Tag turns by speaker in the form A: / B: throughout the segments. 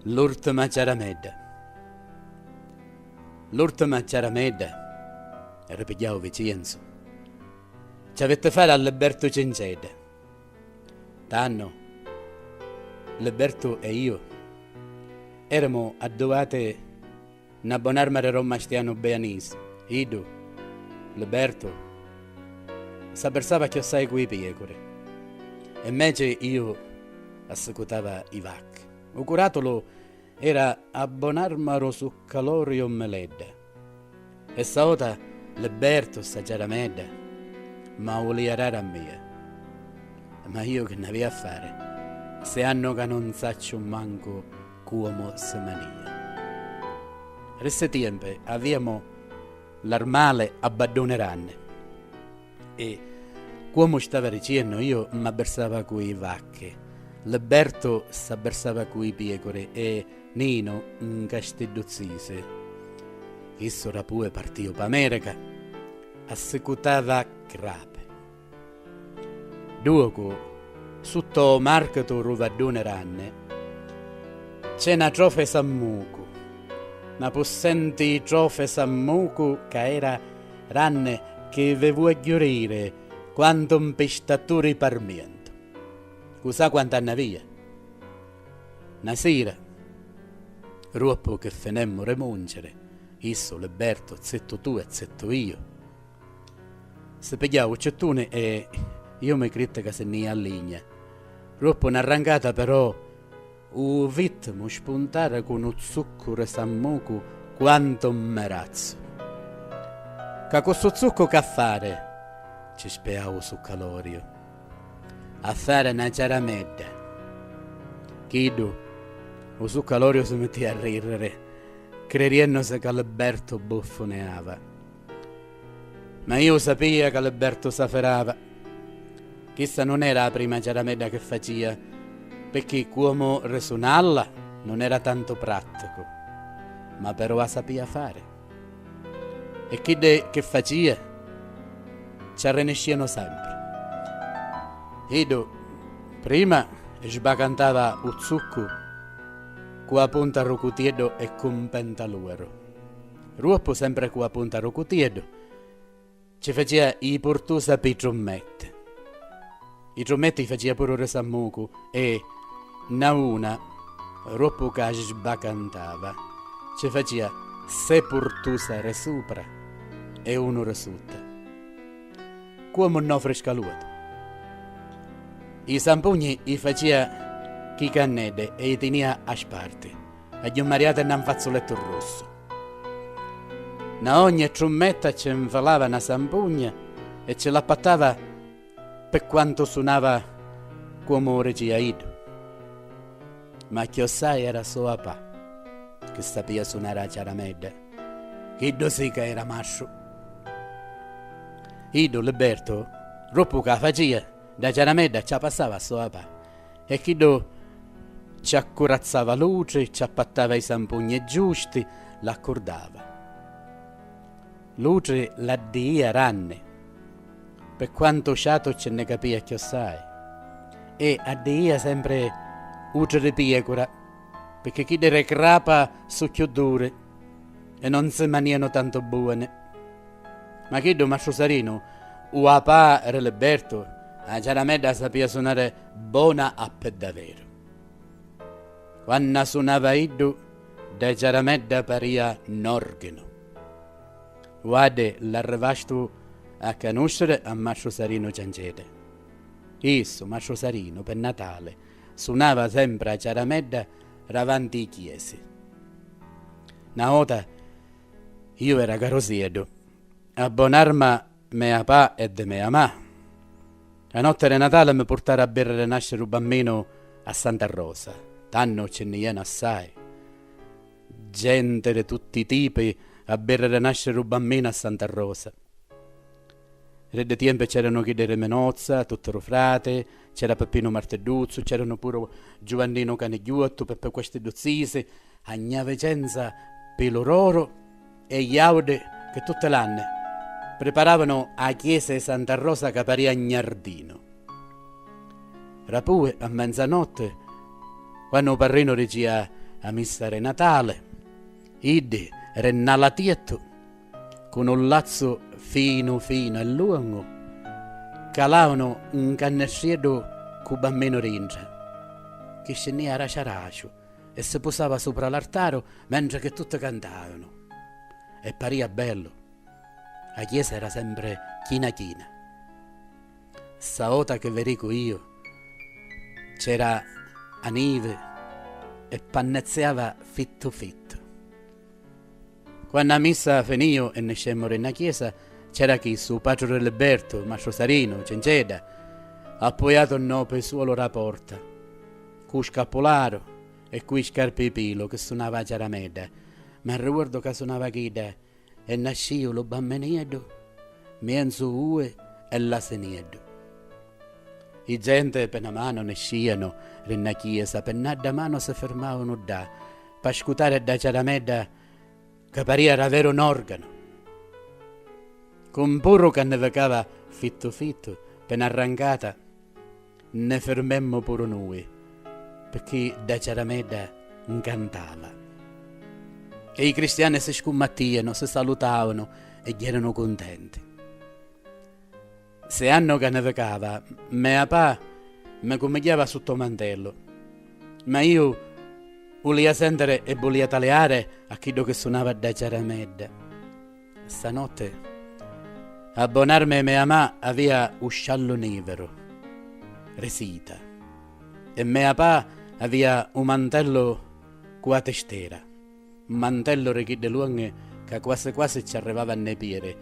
A: L'ultima ciaramedda. L'ultima ciaramedda, ripigliavo Vicenzo, ci avete fare all'Alberto Cencede. Tanno, l'Alberto e io eravamo addoati a abbonarmi a Roma Stiano Beanis. Ido, l'Alberto, s'abbersava che assai quei pecore. E invece io assicutava i vacchi. O curatolo era abbonarmaro su calorio meledda. E stavolta l'Alberto sta giaramedda, ma voleva rare a me. Ma io che ne avevo a fare, se hanno che non saccio manco come se mania. Reste tempo avevamo l'armale a baddoneranne e come stava dicendo io mi abbersava coi vacche. L'Alberto s'abbersava coi pecore e Nino in Castelluzzise. Esso era pure partito per America, assicutava crape. Dopo, sotto marcato Rovadone Ranne, c'è una trofe sammuco, una possente trofe sammuco che era Ranne che ve vuoi chiarire quanto un pestatore parmiento. Cosa quanto anna via? Una sera, dopo che finemmo remungere, isso, l'Alberto, zetto tu e zetto io, se pigliavo cettune e io mi crette che se ne a linea. Dopo un'arrancata però, u vitmo spuntare con un zucchero sammuco quanto un merazzo. Che questo zucco che fare? Ci spiavo su calorio. A fare una ciaramedda. Chido, o su calorio si metteva a ridere, crediendosi che l'Alberto buffoneava. Ma io sapeva che l'Alberto s'afferava. Questa non era la prima ciaramedda che faceva, perché come resonalla non era tanto pratico, ma però la sapeva fare. E chi che faceva ci arrenesciano sempre. Ido prima sbacantava il zucco con la punta rocutiedo e con pentaluero. Ruoppo sempre con la punta rocutiedo ci faceva i portosa per i trommette. I trommetti faceva pure resammuco e una ruoppo che sbacantava ci faceva se portosa resupra e uno resutta. Come non frescaluto. I sampugni i faceva chi cannede e i tenia a sparte, aggiummariate in un fazzoletto rosso. Na ogni trommetta ci infalava una sampugna e ce la pattava per quanto suonava come regia Ido. Ma chiossai era sua pa, che sapeva suonare a ciaramedda. Ido sì che era mascio. Ido, l'Alberto, dopo che faceva, da ciaramedda ci passava a sua pa. E Ido ci accurazzava luce, ci appattava i sampugni giusti, l'accordava. Luce la dia ranne, per quanto sciato ce ne capia chiossai. E addia sempre uce di pecora, perché chi dere crapa su chiudure e non si maniano tanto buone. Ma chi do Mastro Sarino, o a pa era l'Alberto, a ciaramedda sapeva suonare buona a per davvero. Quando suonava Ido, da ciaramedda paria un organo. Guarda, l'arrivasto a conoscere a Mastro Sarino Ciancede. Esso, Mastro Sarino, per Natale, suonava sempre a ciaramedda davanti ai chiesi. Una volta io era carosiedo, abbonarmi mia pa e de mia ma. La notte di Natale mi portare a bere nascere un bambino a Santa Rosa. Tanno ce ne viene assai. Gente di tutti i tipi a bere nascere un bambino a Santa Rosa. Redde tempo c'erano chi delle Menozza, Tuttoro Frate, c'era Peppino Marteduzzo, c'erano pure Giovannino Canigliuotto, Peppe queste dozzise, Agna Vicenza, Pelororo e gli Aude che tutte l'anno preparavano a chiesa di Santa Rosa che paria a Gnardino. Rapue a mezzanotte, quando il parrino diceva a missa re Natale, iddi rennalatietto, con un lazzo fino e lungo, calavano un cannessiedo con bambino ringia, che scendeva raciaracio e si posava sopra l'altare mentre che tutti cantavano. E paria bello. La chiesa era sempre china. Stavolta che verico io, c'era a nive e pannezziava fitto. Quando la missa finì e ne scemmo nella chiesa, c'era chi su Padre Liberto, Mastro Sarino, Cenceda, appoggiato no per suolo la porta, cu scappolaro e qui scarpe pilo che suonava chiaramente, ma ricordo che suonava chida e nascio lo bambeniedo, mienzo ue e l'aseniedo. I gente per una mano ne sciano nella chiesa, per nada mano si fermavano da, per ascoltare da chiaramente che paria era vero un organo. Con burro che ne vecava fitto, per un'arrancata, ne fermemmo pure noi, perché da chiaramente cantava. E i cristiani si scommattiano, si salutavano e erano contenti. Se anno che ne vecava, mia papà mi comigliava sotto mantello, ma io volia sentire e volia tagliare a chi che suonava da chiaramedda. Stanotte, a abbonarmi mia mamma aveva un sciallo nero, resita, e mia papà aveva un mantello con la testera, un mantello richidde lunghe che quasi ci arrivava nei piedi,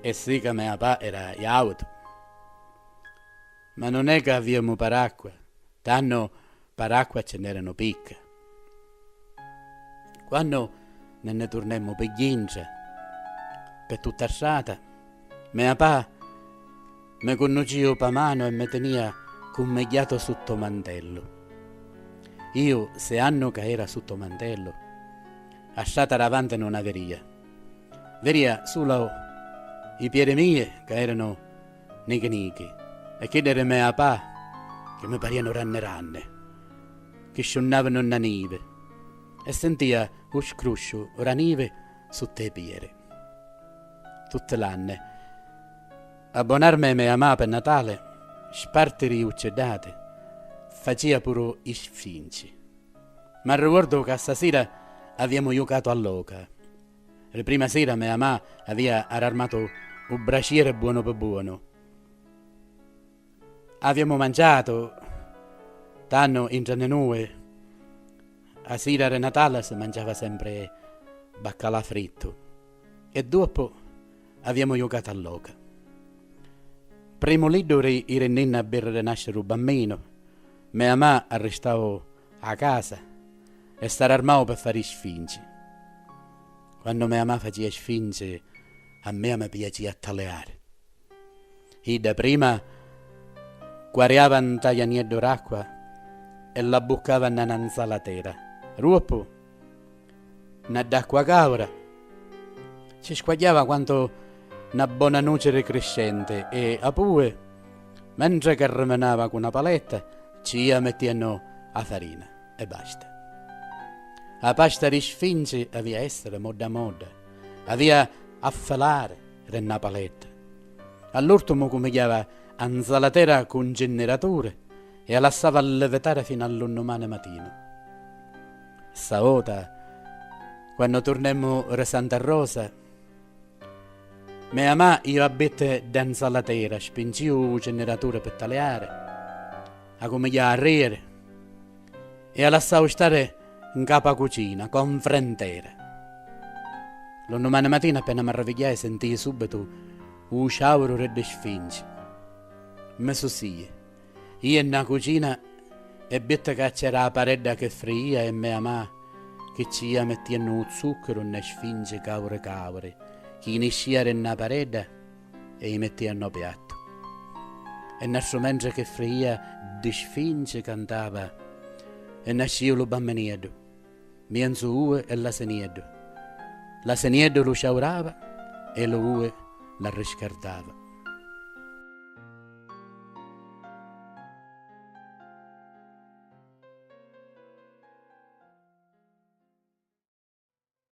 A: e sì che mia papà era auto. Ma non è che avevamo paracqua, tanto paracqua ce n'erano picca. Quando ne tornemmo per Gingia, per tutta la strada, mia papà mi conosceva per mano e mi tenia commegliato sotto mantello. Io, se anno che era sotto mantello, a strada davanti non averia. Veria solo i piedi miei che erano nichi, e chiedere mia papà che mi pariano ranne, che scionnavano una nive, e sentia un scruscio ranive sotto i piedi. Tutte l'anno, abbonarmi a mia mamma per Natale, spartiri uccedate, faceva pure i sfinci. Ma ricordo che stasera abbiamo giocato all'oca. La prima sera mia mamma aveva armato un braciere buono per buono. Abbiamo mangiato, tanto in noi, a sera di Natale si mangiava sempre baccalà fritto e dopo abbiamo giocato all'oca. Primo libro era nonna per rinascere un bambino, mia mamma restava a casa e stare armato per fare i sfinci. Quando mia mamma faceva sfinci, a me mi piaceva tagliare. E da prima guariava un taglianietto d'acqua e la buccava in un'insalatera. Dopo, una d'acqua cauda, ci squagliava quanto una buona nuce crescente e a pure, mentre che remenava con una paletta, ci mettevano a farina e basta. La pasta di sfinci aveva essere moda, aveva a falare una paletta. All'ultimo cominciava a insalatera con generatore e la lasciava levitare fino all'undomani mattino. Stavolta, quando tornemmo a Santa Rosa, mia mamma io abbitte d'insalatera, spingiu il generatore per tagliare, a cominciare a ridere e a lasciare stare in capo a cucina con frentera. L'undomani mattina appena mi arravigliai sentii subito un sciauro di sfinci. Mi sosie, io in cucina e bitte che c'era la parete che fria e mia mamma che ci mettevano il zucchero ne sfinge caure, che iniziare in parete e gli mettevano piatto. E nel mentre che fria di sfinge cantava e nasceva lo bambinetto, mienzo ue e l'aseniedo. L'aseniedo lo sciaurava e lo ue la riscaldava.